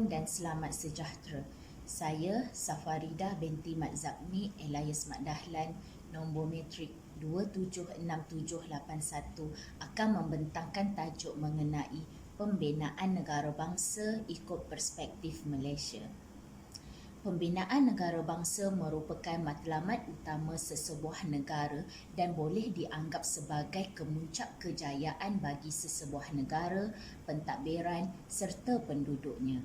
Assalamualaikum dan selamat sejahtera. Saya Safarida binti Mat Zakmi, Elias Mat Dahlan, nombor metrik 276781 akan membentangkan tajuk mengenai pembinaan negara bangsa ikut perspektif Malaysia. Pembinaan negara bangsa merupakan matlamat utama sesebuah negara dan boleh dianggap sebagai kemuncak kejayaan bagi sesebuah negara, pentadbiran serta penduduknya.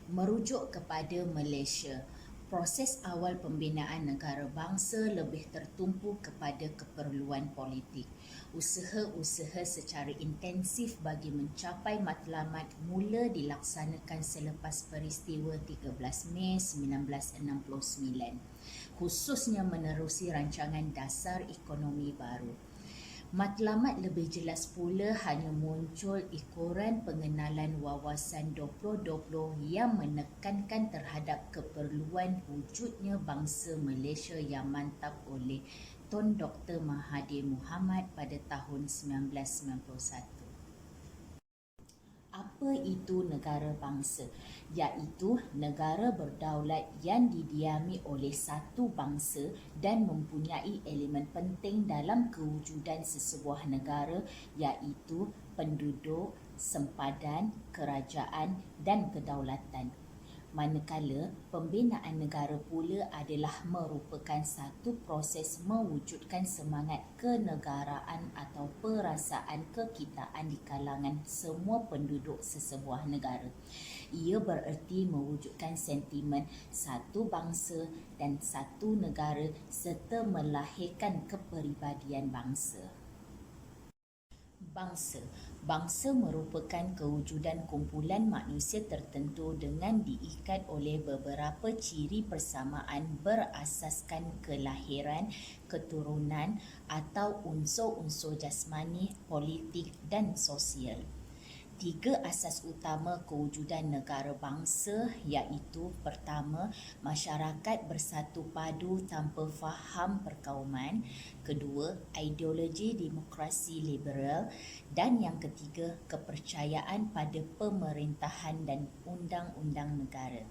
Merujuk kepada Malaysia, proses awal pembinaan negara bangsa lebih tertumpu kepada keperluan politik. Usaha-usaha secara intensif bagi mencapai matlamat mula dilaksanakan selepas peristiwa 13 Mei 1969, khususnya menerusi rancangan dasar ekonomi baru. Matlamat lebih jelas pula hanya muncul ikuran pengenalan wawasan 2020 yang menekankan terhadap keperluan wujudnya bangsa Malaysia yang mantap oleh Tun Dr. Mahathir Mohamad pada tahun 1991. Apa itu negara bangsa? Iaitu negara berdaulat yang didiami oleh satu bangsa dan mempunyai elemen penting dalam kewujudan sesebuah negara, iaitu penduduk, sempadan, kerajaan dan kedaulatan. Manakala pembinaan negara pula adalah merupakan satu proses mewujudkan semangat kenegaraan atau perasaan kekitaan di kalangan semua penduduk sesebuah negara. Ia bererti mewujudkan sentimen satu bangsa dan satu negara serta melahirkan kepribadian bangsa. Bangsa merupakan kewujudan kumpulan manusia tertentu dengan diikat oleh beberapa ciri persamaan berasaskan kelahiran, keturunan atau unsur-unsur jasmani, politik dan sosial. Tiga asas utama kewujudan negara bangsa iaitu: pertama, masyarakat bersatu padu tanpa faham perkauman; kedua, ideologi demokrasi liberal; dan yang ketiga, kepercayaan pada pemerintahan dan undang-undang negara.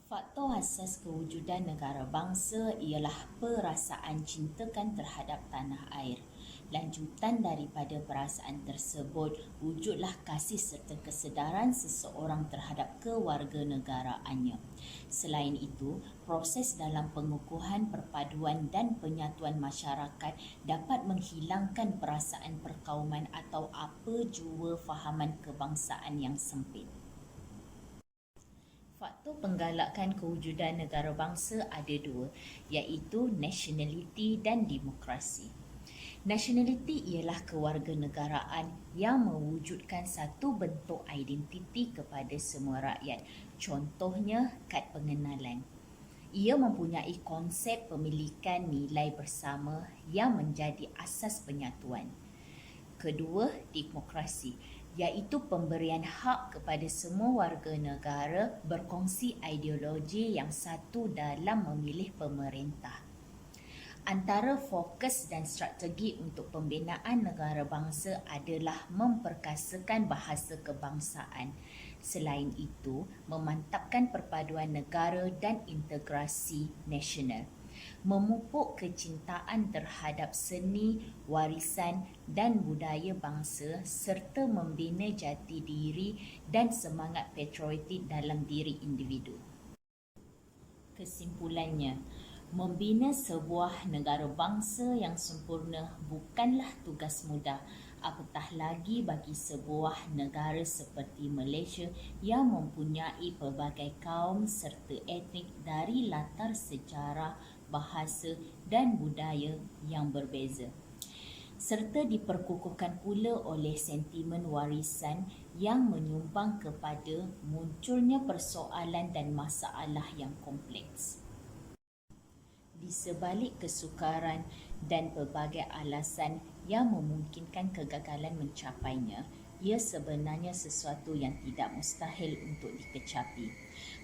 Faktor asas kewujudan negara bangsa ialah perasaan cintakan terhadap tanah air. Lanjutan daripada perasaan tersebut, wujudlah kasih serta kesedaran seseorang terhadap kewarganegaraannya. Selain itu, proses dalam pengukuhan perpaduan dan penyatuan masyarakat dapat menghilangkan perasaan perkauman atau apa jua fahaman kebangsaan yang sempit. Faktor penggalakan kewujudan negara bangsa ada dua, iaitu nationality dan demokrasi. Nationality ialah kewarganegaraan yang mewujudkan satu bentuk identiti kepada semua rakyat. Contohnya, kad pengenalan. Ia mempunyai konsep pemilikan nilai bersama yang menjadi asas penyatuan. Kedua, demokrasi, iaitu pemberian hak kepada semua warga negara berkongsi ideologi yang satu dalam memilih pemerintah. Antara fokus dan strategi untuk pembinaan negara bangsa adalah memperkasakan bahasa kebangsaan. Selain itu, memantapkan perpaduan negara dan integrasi nasional. Memupuk kecintaan terhadap seni, warisan dan budaya bangsa serta membina jati diri dan semangat patriotik dalam diri individu. Kesimpulannya, membina sebuah negara bangsa yang sempurna bukanlah tugas mudah, apatah lagi bagi sebuah negara seperti Malaysia yang mempunyai pelbagai kaum serta etnik dari latar sejarah, bahasa dan budaya yang berbeza, serta diperkukuhkan pula oleh sentimen warisan yang menyumbang kepada munculnya persoalan dan masalah yang kompleks. Di sebalik kesukaran dan pelbagai alasan yang memungkinkan kegagalan mencapainya, ia sebenarnya sesuatu yang tidak mustahil untuk dikecapi.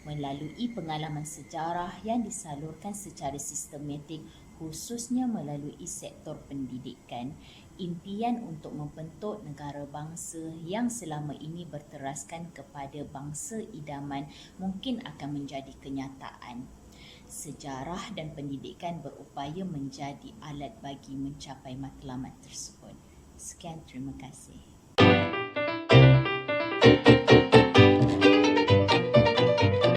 Melalui pengalaman sejarah yang disalurkan secara sistematik, khususnya melalui sektor pendidikan, impian untuk membentuk negara bangsa yang selama ini berteraskan kepada bangsa idaman mungkin akan menjadi kenyataan. Sejarah dan pendidikan berupaya menjadi alat bagi mencapai matlamat tersebut. Sekian, terima kasih.